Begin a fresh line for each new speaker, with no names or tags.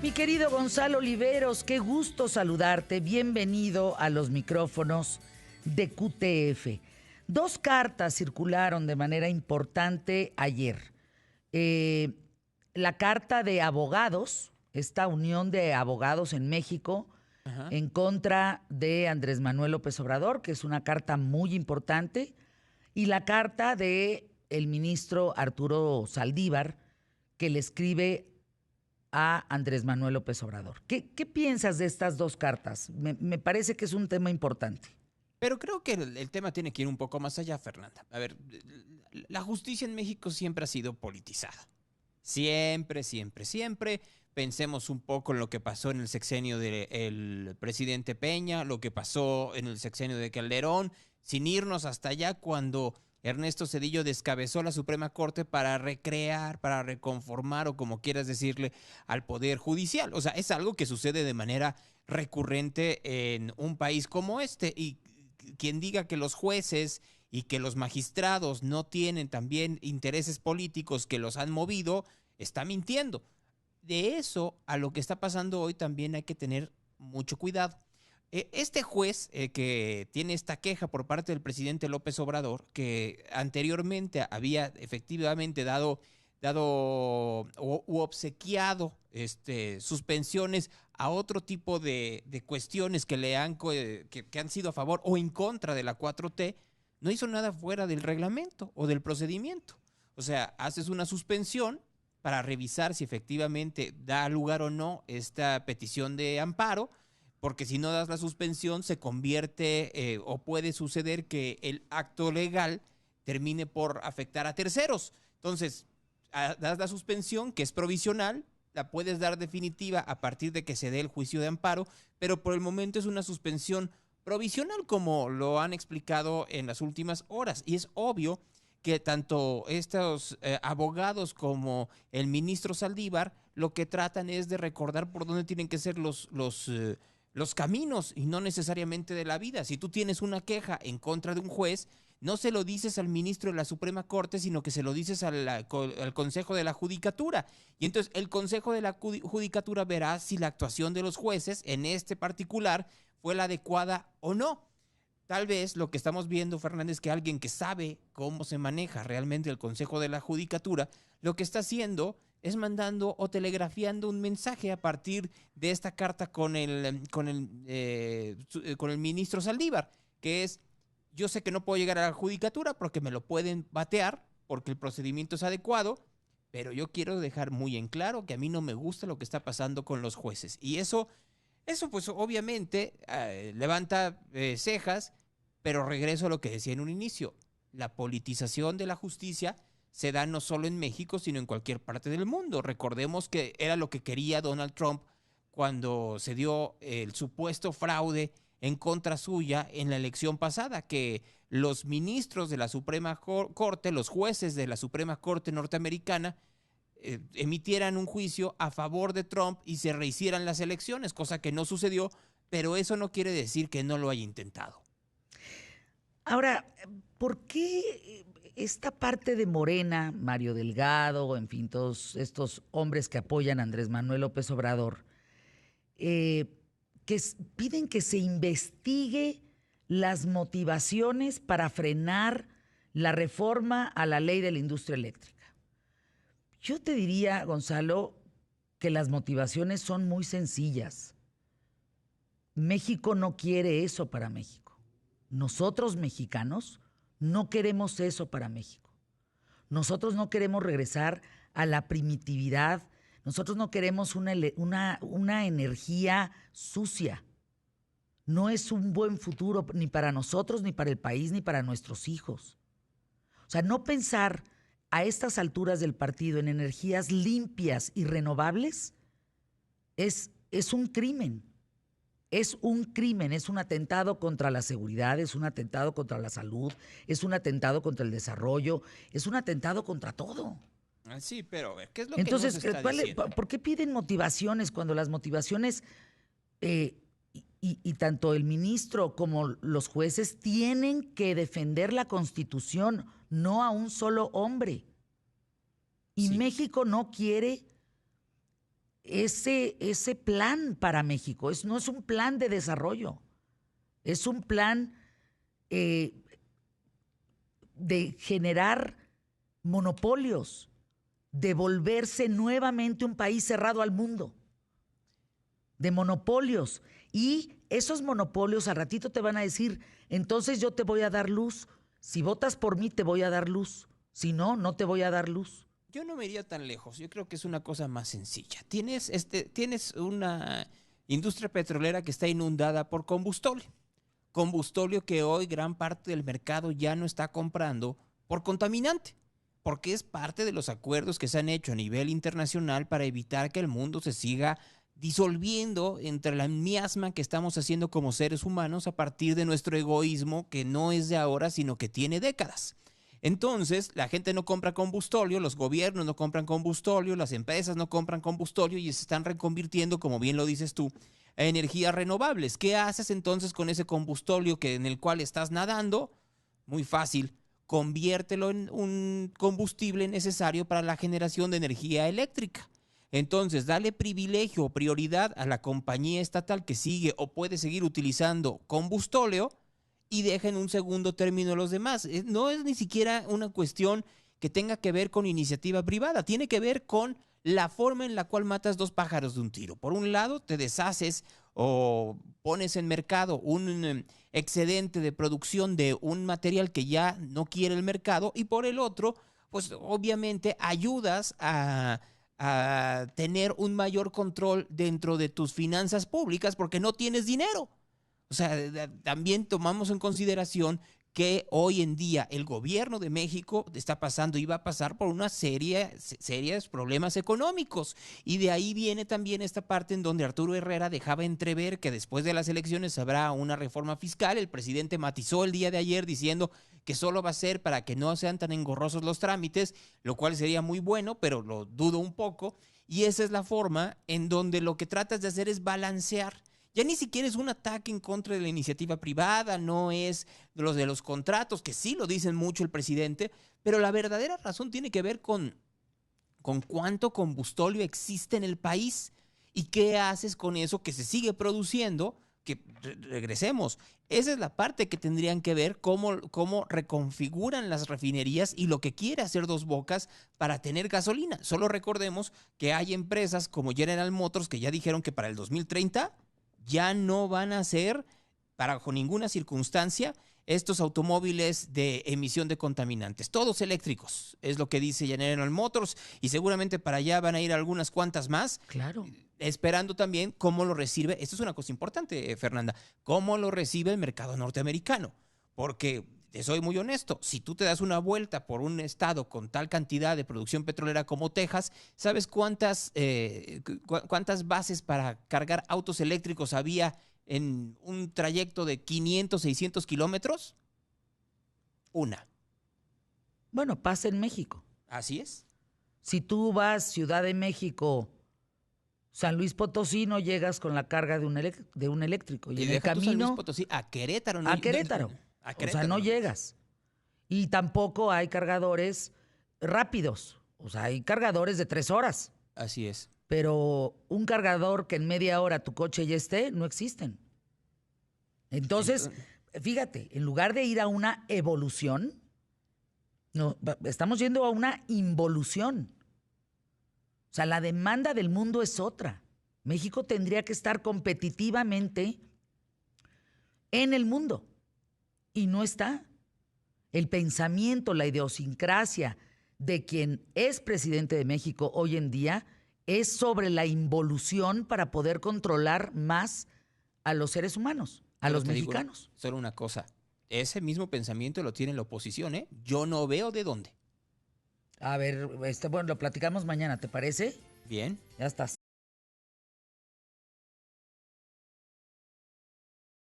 Mi querido Gonzalo Oliveros, qué gusto saludarte. Bienvenido a los micrófonos de QTF. Dos cartas circularon de manera importante ayer. La carta de abogados, esta unión de abogados en México,
Ajá.
en contra de Andrés Manuel López Obrador, que es una carta muy importante, y la carta de el ministro Arturo Saldívar, que le escribe a Andrés Manuel López Obrador. ¿Qué piensas de estas dos cartas? Me parece que es un tema importante.
Pero creo que el tema tiene que ir un poco más allá, Fernanda. A ver, la justicia en México siempre ha sido politizada. Siempre, siempre, siempre. Pensemos un poco en lo que pasó en el sexenio del presidente Peña, lo que pasó en el sexenio de Calderón, sin irnos hasta allá cuando Ernesto Zedillo descabezó la Suprema Corte para recrear, para reconformar o como quieras decirle al Poder Judicial. O sea, es algo que sucede de manera recurrente en un país como este. Y quien diga que los jueces y que los magistrados no tienen también intereses políticos que los han movido, está mintiendo. De eso a lo que está pasando hoy también hay que tener mucho cuidado. Este juez que tiene esta queja por parte del presidente López Obrador, que anteriormente había efectivamente dado u obsequiado suspensiones a otro tipo de cuestiones que que han sido a favor o en contra de la 4T, no hizo nada fuera del reglamento o del procedimiento. O sea, haces una suspensión para revisar si efectivamente da lugar o no esta petición de amparo, porque si no das la suspensión se convierte o puede suceder que el acto legal termine por afectar a terceros. Entonces, das la suspensión, que es provisional, la puedes dar definitiva a partir de que se dé el juicio de amparo, pero por el momento es una suspensión provisional, como lo han explicado en las últimas horas. Y es obvio que tanto estos abogados como el ministro Saldívar lo que tratan es de recordar por dónde tienen que ser los caminos y no necesariamente de la vida. Si tú tienes una queja en contra de un juez, no se lo dices al ministro de la Suprema Corte, sino que se lo dices al Consejo de la Judicatura. Y entonces el Consejo de la Judicatura verá si la actuación de los jueces en este particular fue la adecuada o no. Tal vez lo que estamos viendo, Fernández, es que alguien que sabe cómo se maneja realmente el Consejo de la Judicatura, lo que está haciendo es mandando o telegrafiando un mensaje a partir de esta carta con el ministro Saldívar, que es: yo sé que no puedo llegar a la judicatura porque me lo pueden batear, porque el procedimiento es adecuado, pero yo quiero dejar muy en claro que a mí no me gusta lo que está pasando con los jueces. Y eso pues obviamente levanta cejas, pero regreso a lo que decía en un inicio. La politización de la justicia se da no solo en México, sino en cualquier parte del mundo. Recordemos que era lo que quería Donald Trump cuando se dio el supuesto fraude en contra suya en la elección pasada, que los ministros de la Suprema Corte, los jueces de la Suprema Corte norteamericana, emitieran un juicio a favor de Trump y se rehicieran las elecciones, cosa que no sucedió, pero eso no quiere decir que no lo haya intentado.
Ahora, ¿por qué esta parte de Morena, Mario Delgado, en fin, todos estos hombres que apoyan a Andrés Manuel López Obrador, piden que se investigue las motivaciones para frenar la reforma a la ley de la industria eléctrica? Yo te diría, Gonzalo, que las motivaciones son muy sencillas. México no quiere eso para México. Nosotros, mexicanos, no queremos eso para México. Nosotros no queremos regresar a la primitividad. Nosotros no queremos una energía sucia. No es un buen futuro ni para nosotros, ni para el país, ni para nuestros hijos. O sea, no pensar a estas alturas del partido en energías limpias y renovables es un crimen. Es un crimen, es un atentado contra la seguridad, es un atentado contra la salud, es un atentado contra el desarrollo, es un atentado contra todo.
Sí, pero a ver, ¿qué es lo que no se
Entonces,
está diciendo?
¿por qué piden motivaciones cuando las motivaciones, y tanto el ministro como los jueces tienen que defender la Constitución, no a un solo hombre? Y
Sí.
México no quiere ese plan para México. No es un plan de desarrollo, es un plan de generar monopolios, de volverse nuevamente un país cerrado al mundo, de monopolios. Y esos monopolios al ratito te van a decir, entonces yo te voy a dar luz. Si votas por mí, te voy a dar luz. Si no, no te voy a dar luz.
Yo no me iría tan lejos. Yo creo que es una cosa más sencilla. Tienes una industria petrolera que está inundada por combustóleo. Combustóleo que hoy gran parte del mercado ya no está comprando por contaminante, porque es parte de los acuerdos que se han hecho a nivel internacional para evitar que el mundo se siga disolviendo entre la miasma que estamos haciendo como seres humanos a partir de nuestro egoísmo que no es de ahora, sino que tiene décadas. Entonces, la gente no compra combustóleo, los gobiernos no compran combustóleo, las empresas no compran combustóleo y se están reconvirtiendo, como bien lo dices tú, a energías renovables. ¿Qué haces entonces con ese combustóleo en el cual estás nadando? Muy fácil, conviértelo en un combustible necesario para la generación de energía eléctrica. Entonces, dale privilegio o prioridad a la compañía estatal que sigue o puede seguir utilizando combustóleo y deja en un segundo término a los demás. No es ni siquiera una cuestión que tenga que ver con iniciativa privada, tiene que ver con la forma en la cual matas dos pájaros de un tiro. Por un lado, te deshaces o pones en mercado un excedente de producción de un material que ya no quiere el mercado y por el otro, pues obviamente ayudas a tener un mayor control dentro de tus finanzas públicas porque no tienes dinero. O sea, también tomamos en consideración que hoy en día el gobierno de México está pasando y va a pasar por una serios problemas económicos. Y de ahí viene también esta parte en donde Arturo Herrera dejaba entrever que después de las elecciones habrá una reforma fiscal. El presidente matizó el día de ayer diciendo que solo va a ser para que no sean tan engorrosos los trámites, lo cual sería muy bueno, pero lo dudo un poco. Y esa es la forma en donde lo que tratas de hacer es balancear. Ya ni siquiera es un ataque en contra de la iniciativa privada, no es de los contratos, que sí lo dicen mucho el presidente, pero la verdadera razón tiene que ver con cuánto combustóleo existe en el país y qué haces con eso que se sigue produciendo, que regresemos. Esa es la parte que tendrían que ver cómo reconfiguran las refinerías y lo que quiere hacer Dos Bocas para tener gasolina. Solo recordemos que hay empresas como General Motors que ya dijeron que para el 2030 ya no van a ser, bajo ninguna circunstancia, estos automóviles de emisión de contaminantes. Todos eléctricos, es lo que dice General Motors, y seguramente para allá van a ir algunas cuantas más.
Claro.
Esperando también cómo lo recibe, esto es una cosa importante, Fernanda, cómo lo recibe el mercado norteamericano. Porque, te soy muy honesto, si tú te das una vuelta por un estado con tal cantidad de producción petrolera como Texas, ¿sabes cuántas bases para cargar autos eléctricos había en un trayecto de 500, 600 kilómetros? Una.
Bueno, pasa en México.
Así es.
Si tú vas Ciudad de México, San Luis Potosí, no llegas con la carga de un eléctrico. Y en el camino
San Luis Potosí, a Querétaro.
A Querétaro. O sea, no llegas. Y tampoco hay cargadores rápidos. O sea, hay cargadores de 3 horas.
Así es.
Pero un cargador que en media hora tu coche ya esté, no existen. Entonces, fíjate, en lugar de ir a una evolución, no, estamos yendo a una involución. O sea, la demanda del mundo es otra. México tendría que estar competitivamente en el mundo. Y no está. El pensamiento, la idiosincrasia de quien es presidente de México hoy en día es sobre la involución para poder controlar más a los seres humanos, a los mexicanos.
Digo, solo una cosa, ese mismo pensamiento lo tiene la oposición, ¿eh? Yo no veo de dónde.
A ver, bueno, lo platicamos mañana, ¿te parece?
Bien.
Ya estás.